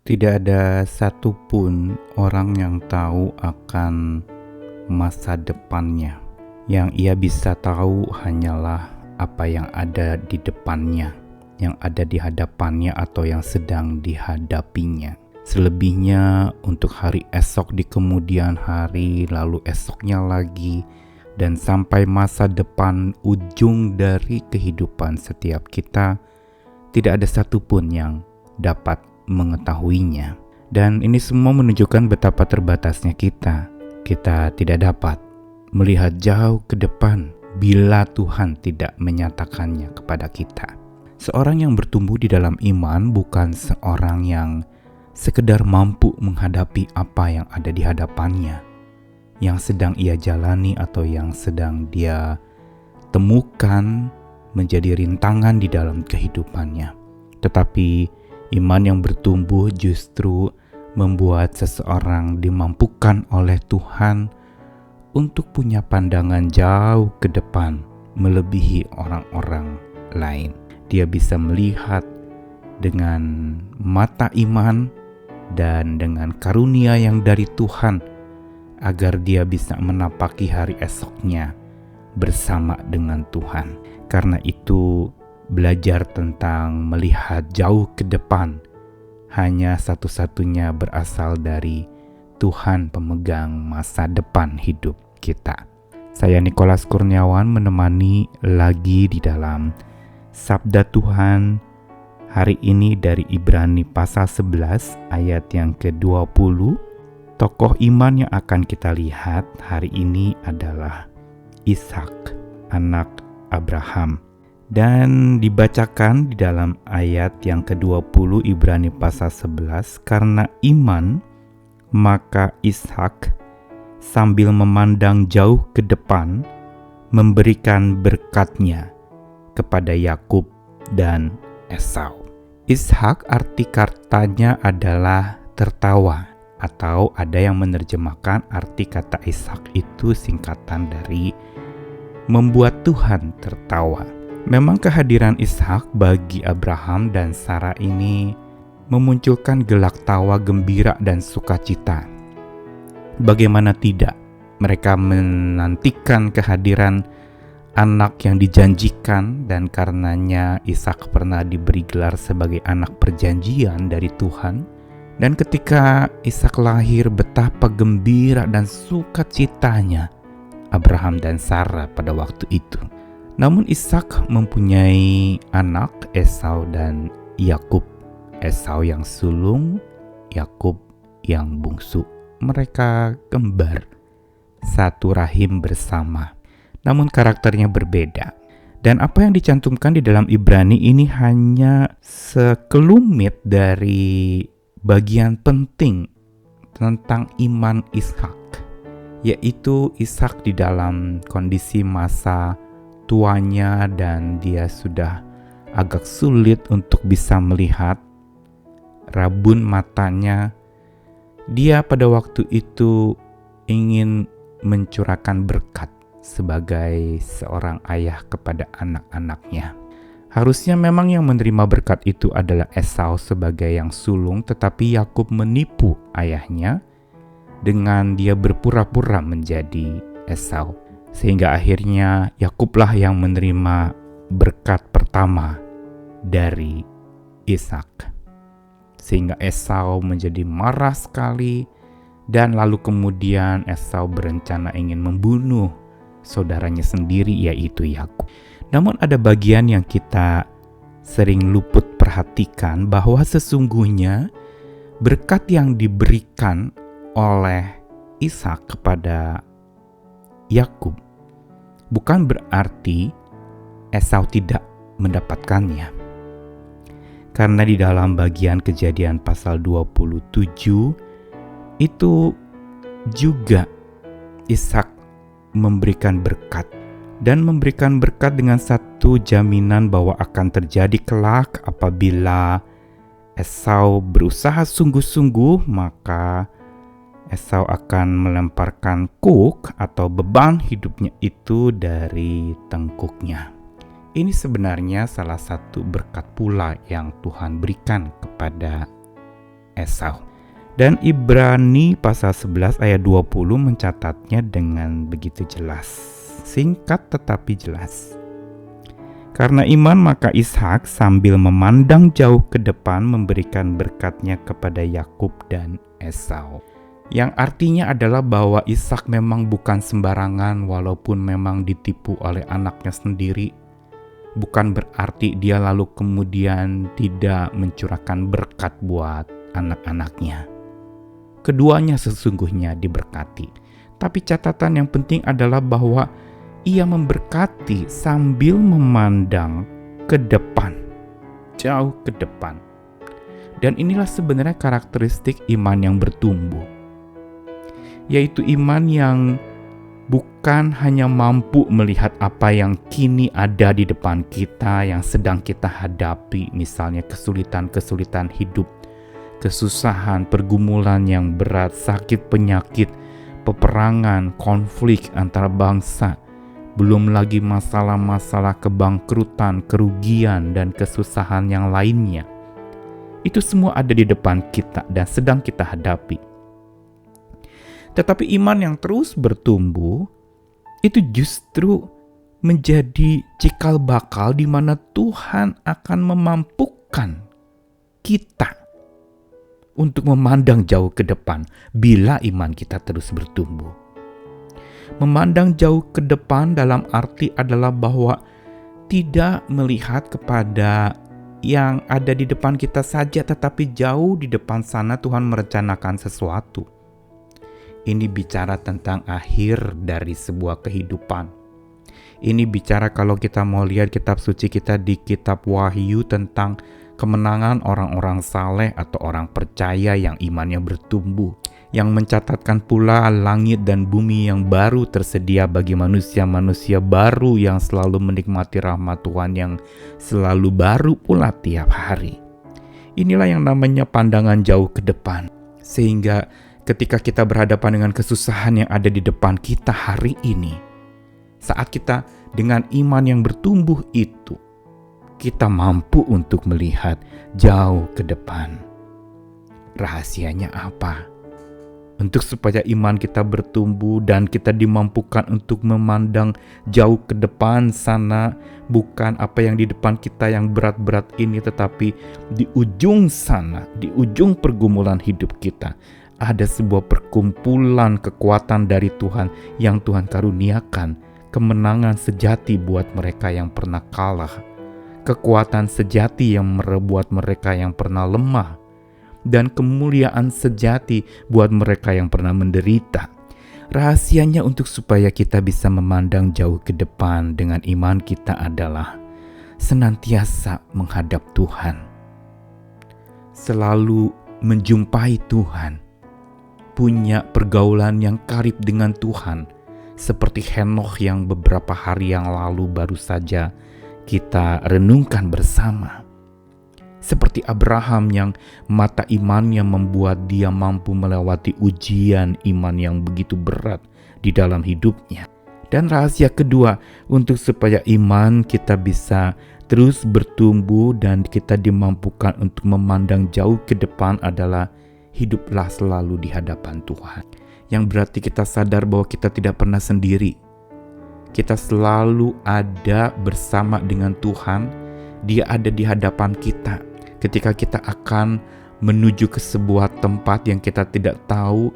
Tidak ada satupun orang yang tahu akan masa depannya. Yang ia bisa tahu hanyalah apa yang ada di depannya, yang ada di hadapannya atau yang sedang dihadapinya. Selebihnya untuk hari esok di kemudian hari, lalu esoknya lagi, dan sampai masa depan ujung dari kehidupan setiap kita, tidak ada satupun yang dapat mengetahuinya. Dan ini semua menunjukkan betapa terbatasnya kita. Kita tidak dapat melihat jauh ke depan bila Tuhan tidak menyatakannya kepada kita. Seorang yang bertumbuh di dalam iman bukan seorang yang sekedar mampu menghadapi apa yang ada di hadapannya, yang sedang ia jalani atau yang sedang dia temukan menjadi rintangan di dalam kehidupannya. Tetapi iman yang bertumbuh justru membuat seseorang dimampukan oleh Tuhan untuk punya pandangan jauh ke depan, melebihi orang-orang lain. Dia bisa melihat dengan mata iman dan dengan karunia yang dari Tuhan, agar dia bisa menapaki hari esoknya bersama dengan Tuhan. Karena itu, belajar tentang melihat jauh ke depan hanya satu-satunya berasal dari Tuhan pemegang masa depan hidup kita. Saya Nikolas Kurniawan menemani lagi di dalam Sabda Tuhan hari ini dari Ibrani pasal 11 ayat yang ke-20. Tokoh iman yang akan kita lihat hari ini adalah Ishak, anak Abraham. Dan dibacakan di dalam ayat yang ke-20 Ibrani pasal 11, karena iman maka Ishak sambil memandang jauh ke depan memberikan berkatnya kepada Yakub dan Esau. Ishak arti katanya adalah tertawa, atau ada yang menerjemahkan arti kata Ishak itu singkatan dari membuat Tuhan tertawa. Memang kehadiran Ishak bagi Abraham dan Sarah ini memunculkan gelak tawa gembira dan sukacita. Bagaimana tidak, mereka menantikan kehadiran anak yang dijanjikan, dan karenanya Ishak pernah diberi gelar sebagai anak perjanjian dari Tuhan. Dan ketika Ishak lahir, betapa gembira dan sukacitanya Abraham dan Sarah pada waktu itu. Namun Ishak mempunyai anak Esau dan Yakub. Esau yang sulung, Yakub yang bungsu. Mereka kembar, satu rahim bersama, namun karakternya berbeda. Dan apa yang dicantumkan di dalam Ibrani ini hanya sekelumit dari bagian penting tentang iman Ishak, yaitu Ishak di dalam kondisi masa tuanya dan dia sudah agak sulit untuk bisa melihat rabun matanya. Dia pada waktu itu ingin mencurahkan berkat sebagai seorang ayah kepada anak-anaknya. Harusnya memang yang menerima berkat itu adalah Esau sebagai yang sulung, tetapi Yakub menipu ayahnya dengan dia berpura-pura menjadi Esau. Sehingga akhirnya Yakublah yang menerima berkat pertama dari Ishak. Sehingga Esau menjadi marah sekali, dan lalu kemudian Esau berencana ingin membunuh saudaranya sendiri, yaitu Yakub. Namun ada bagian yang kita sering luput perhatikan, bahwa sesungguhnya berkat yang diberikan oleh Ishak kepada Yakub bukan berarti Esau tidak mendapatkannya. Karena di dalam bagian Kejadian pasal 27 itu juga Ishak memberikan berkat, dan memberikan berkat dengan satu jaminan bahwa akan terjadi kelak apabila Esau berusaha sungguh-sungguh, maka Esau akan melemparkan kuk atau beban hidupnya itu dari tengkuknya. Ini sebenarnya salah satu berkat pula yang Tuhan berikan kepada Esau. Dan Ibrani pasal 11 ayat 20 mencatatnya dengan begitu jelas. Singkat tetapi jelas. Karena iman maka Ishak sambil memandang jauh ke depan memberikan berkatnya kepada Yakub dan Esau. Yang artinya adalah bahwa Ishak memang bukan sembarangan walaupun memang ditipu oleh anaknya sendiri. Bukan berarti dia lalu kemudian tidak mencurahkan berkat buat anak-anaknya. Keduanya sesungguhnya diberkati. Tapi catatan yang penting adalah bahwa ia memberkati sambil memandang ke depan, jauh ke depan. Dan inilah sebenarnya karakteristik iman yang bertumbuh, yaitu iman yang bukan hanya mampu melihat apa yang kini ada di depan kita, yang sedang kita hadapi, misalnya kesulitan-kesulitan hidup, kesusahan, pergumulan yang berat, sakit, penyakit, peperangan, konflik antar bangsa, belum lagi masalah-masalah kebangkrutan, kerugian, dan kesusahan yang lainnya. Itu semua ada di depan kita dan sedang kita hadapi. Tetapi iman yang terus bertumbuh itu justru menjadi cikal bakal di mana Tuhan akan memampukan kita untuk memandang jauh ke depan bila iman kita terus bertumbuh. Memandang jauh ke depan dalam arti adalah bahwa tidak melihat kepada yang ada di depan kita saja, tetapi jauh di depan sana Tuhan merencanakan sesuatu. Ini bicara tentang akhir dari sebuah kehidupan. Ini bicara kalau kita mau lihat kitab suci kita di kitab Wahyu tentang kemenangan orang-orang saleh atau orang percaya yang imannya bertumbuh, yang mencatatkan pula langit dan bumi yang baru tersedia bagi manusia-manusia baru yang selalu menikmati rahmat Tuhan yang selalu baru pula tiap hari. Inilah yang namanya pandangan jauh ke depan, sehingga ketika kita berhadapan dengan kesusahan yang ada di depan kita hari ini, saat kita dengan iman yang bertumbuh itu, kita mampu untuk melihat jauh ke depan. Rahasianya apa? Untuk supaya iman kita bertumbuh dan kita dimampukan untuk memandang jauh ke depan sana, bukan apa yang di depan kita yang berat-berat ini, tetapi di ujung sana, di ujung pergumulan hidup kita, ada sebuah perkumpulan kekuatan dari Tuhan yang Tuhan karuniakan, kemenangan sejati buat mereka yang pernah kalah, kekuatan sejati yang merebuat mereka yang pernah lemah, dan kemuliaan sejati buat mereka yang pernah menderita. Rahasianya untuk supaya kita bisa memandang jauh ke depan dengan iman kita adalah senantiasa menghadap Tuhan, selalu menjumpai Tuhan, punya pergaulan yang karib dengan Tuhan, seperti Henokh yang beberapa hari yang lalu baru saja kita renungkan bersama. Seperti Abraham yang mata imannya membuat dia mampu melewati ujian iman yang begitu berat di dalam hidupnya. Dan rahasia kedua untuk supaya iman kita bisa terus bertumbuh dan kita dimampukan untuk memandang jauh ke depan adalah hiduplah selalu di hadapan Tuhan. Yang berarti kita sadar bahwa kita tidak pernah sendiri. Kita selalu ada bersama dengan Tuhan. Dia ada di hadapan kita. Ketika kita akan menuju ke sebuah tempat yang kita tidak tahu,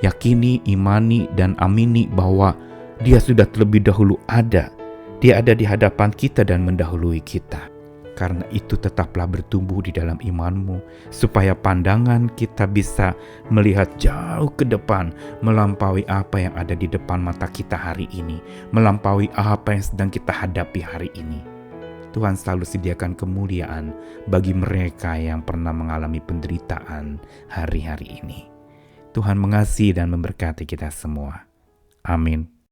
yakini, imani, dan amini bahwa Dia sudah terlebih dahulu ada. Dia ada di hadapan kita dan mendahului kita. Karena itu tetaplah bertumbuh di dalam imanmu, supaya pandangan kita bisa melihat jauh ke depan, melampaui apa yang ada di depan mata kita hari ini, melampaui apa yang sedang kita hadapi hari ini. Tuhan selalu sediakan kemuliaan bagi mereka yang pernah mengalami penderitaan hari-hari ini. Tuhan mengasihi dan memberkati kita semua. Amin.